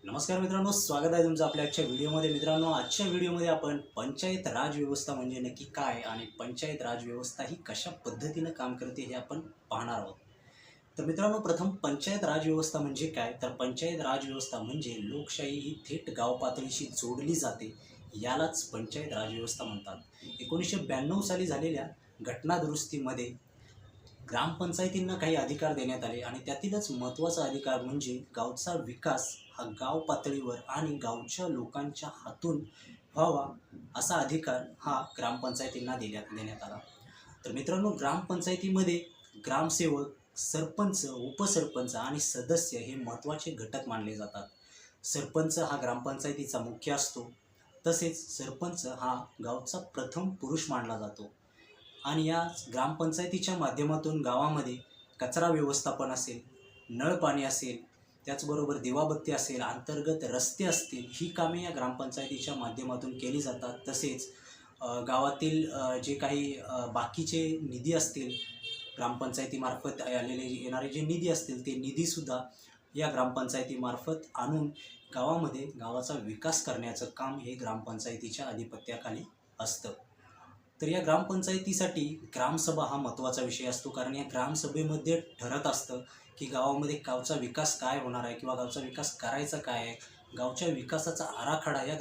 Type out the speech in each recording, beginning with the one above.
नमस्कार मित्रांनो, स्वागत आहे तुमचं आपल्या आजच्या व्हिडिओमध्ये। मित्रांनो, आजच्या व्हिडिओमध्ये आपण पंचायत राज व्यवस्था म्हणजे नक्की काय आणि पंचायत राज व्यवस्था ही कशा पद्धतीने काम करते हे आपण पाहणार आहोत। तर मित्रांनो, प्रथम पंचायत राज व्यवस्था म्हणजे काय? तर पंचायत राज व्यवस्था म्हणजे लोकशाही ही थेट गाव पातळीशी जोडली जाते, यालाच पंचायत राज व्यवस्था म्हणतात। 1992 साली झालेल्या घटना दुरुस्तीमध्ये ग्रामपंचायतींना काही अधिकार देण्यात आले आणि त्यातीलच महत्त्वाचा अधिकार म्हणजे गावचा विकास हा गाव पातळीवर आणि गावच्या लोकांच्या हातून व्हावा, असा अधिकार हा ग्रामपंचायतींना देण्यात आला। तर मित्रांनो, ग्रामपंचायतीमध्ये ग्रामसेवक, सरपंच, उपसरपंच आणि सदस्य हे महत्त्वाचे घटक मानले जातात। सरपंच हा ग्रामपंचायतीचा मुख्य असतो, तसेच सरपंच हा गावचा प्रथम पुरुष मानला जातो आणि या ग्रामपंचायतीच्या माध्यमातून गावामध्ये कचरा व्यवस्थापन असेल, नळ पाणी असेल, त्याचबरोबर दिवाबत्ती असेल, अंतर्गत रस्ते असतील, ही कामे या ग्रामपंचायतीच्या माध्यमातून केली जातात। तसेच गावातील जे काही बाकीचे निधी असतील, ग्रामपंचायतीमार्फत येणारे जे निधी असतील, ते निधीसुद्धा या ग्रामपंचायतीमार्फत आणून गावामध्ये गावाचा विकास करण्याचं काम हे ग्रामपंचायतीच्या अधिपत्याखाली असतं। तर या ग्रामपंचायतीसाठी ग्रामसभा हा महत्त्वाचा विषय असतो, कारण या ग्रामसभेमध्ये ठरत असतं की गावामध्ये गावचा विकास काय होणार आहे किंवा गावचा विकास करायचा काय आहे। गावच्या विकासाचा आराखडा या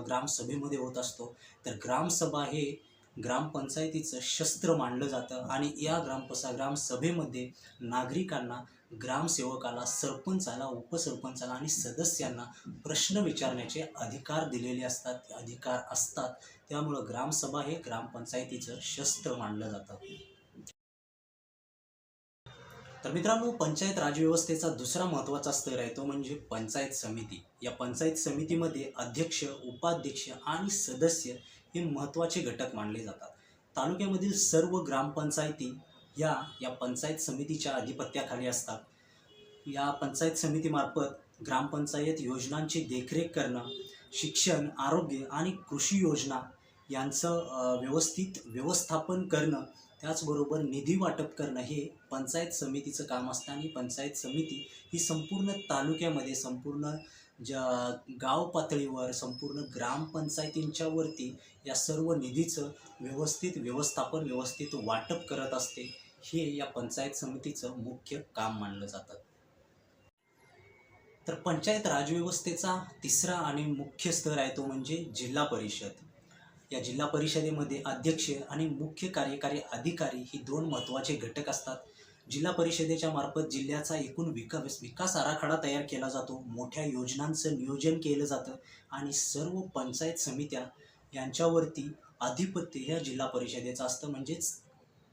ग्रामसभेमध्ये होत असतो। तर ग्रामसभा हे ग्रामपंचायतीचं शस्त्र मानलं जातं आणि या ग्रामसभेमध्ये नागरिकांना, ग्रामसेवकाला, सरपंचाला, उपसरपंचाला आणि सदस्यांना प्रश्न विचारण्याचे अधिकार दिलेले असतात। त्यामुळं ग्रामसभा हे ग्रामपंचायतीचं शस्त्र मानलं जातं। तर मित्रांनो, पंचायत राजव्यवस्थेचा दुसरा महत्त्वाचा स्तर आहे तो म्हणजे पंचायत समिती। या पंचायत समितीमध्ये अध्यक्ष, उपाध्यक्ष आणि सदस्य हे महत्त्वाचे घटक मानले जातात। तालुक्यामधील सर्व ग्रामपंचायती या पंचायत समितीच्या अधिपत्याखाली असतात। या पंचायत समितीमार्फत ग्रामपंचायत योजनांची देखरेख करणं, शिक्षण, आरोग्य आणि कृषी योजना यांचं व्यवस्थित व्यवस्थापन करणं, त्याचबरोबर निधी वाटप करणं हे पंचायत समितीचं काम असतं आणि पंचायत समिती ही संपूर्ण तालुक्यामध्ये, संपूर्ण गाव पातळीवर, संपूर्ण ग्रामपंचायतींच्या वरती या सर्व निधीचं व्यवस्थित व्यवस्थापन, व्यवस्थित वाटप करत असते। हे या पंचायत समितीचं मुख्य काम मानलं जातं। तर पंचायत राजव्यवस्थेचा तिसरा आणि मुख्य स्तर आहे तो म्हणजे जिल्हा परिषद। या जिल्हा परिषदेमध्ये अध्यक्ष आणि मुख्य कार्यकारी अधिकारी ही दोन महत्त्वाचे घटक असतात। जिल्हा परिषदेच्या मार्फत जिल्ह्याचा एकूण विकास आराखडा तयार केला जातो, मोठ्या योजनांचं नियोजन केलं जातं आणि सर्व पंचायत समित्या यांच्यावरती आधिपत्य ह्या जिल्हा परिषदेचं असतं। म्हणजेच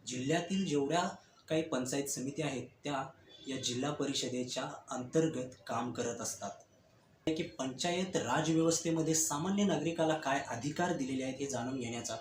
जिल्ह्यातील जेवढ्या काही पंचायत समित्या आहेत त्या या जिल्हा परिषदेच्या अंतर्गत काम करत असतात। की पंचायत राजव्यवस्थेमध्ये सामान्य नागरिकाला काय अधिकार दिलेले आहेत हे जाणून घेण्याचा।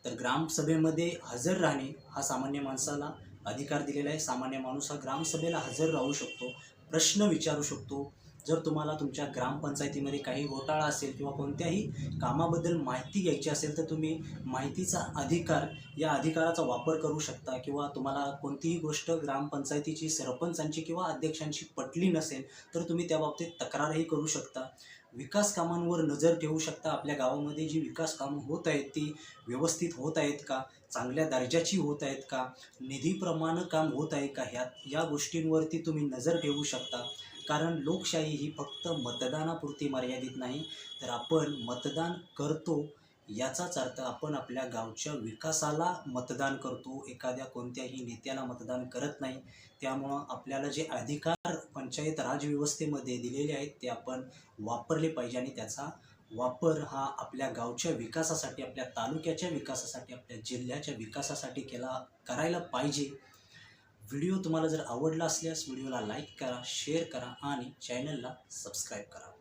तर ग्रामसभेमध्ये हजर राहणे हा सामान्य माणसाला अधिकार दिलेला आहे। सामान्य माणूस हा ग्रामसभेला हजर राहू शकतो, प्रश्न विचारू शकतो। जर तुम्हाला तुमच्या ग्रामपंचायतीमध्ये काही घोटाळा असेल किंवा कोणत्याही कामाबद्दल माहिती घ्यायची असेल तर तुम्ही माहितीचा अधिकार, या अधिकाराचा वापर करू शकता किंवा तुम्हाला कोणतीही गोष्ट ग्रामपंचायतीची, सरपंचांची किंवा अध्यक्षांची पटली नसेल तर तुम्ही त्याबाबतीत तक्रारही करू शकता। विकास कामांवर नजर ठेवू शकता। आपल्या गावामध्ये जी विकास कामं होत आहेत ती व्यवस्थित होत आहेत का, चांगल्या दर्जाची होत आहेत का, निधीप्रमाणे काम होत आहे का, या गोष्टींवरती तुम्ही नजर ठेवू शकता। कारण लोकशाही ही फक्त मतदानापुरती मर्यादित नाही, तर आपण मतदान करतो याचाच अर्थ आपण आपल्या गावच्या विकासाला मतदान करतो, एखाद्या कोणत्याही नेत्याला मतदान करत नाही। त्यामुळं आपल्याला जे अधिकार पंचायत राजव्यवस्थेमध्ये दिलेले आहेत ते आपण वापरले पाहिजे आणि त्याचा वापर हा आपल्या गावच्या विकासासाठी, आपल्या तालुक्याच्या विकासासाठी, आपल्या जिल्ह्याच्या विकासासाठी करायला पाहिजे। व्हिडिओ तुम्हाला जर आवडला असल्यास व्हिडिओला लाईक करा, शेअर करा आणि चॅनलला सबस्क्राईब करा।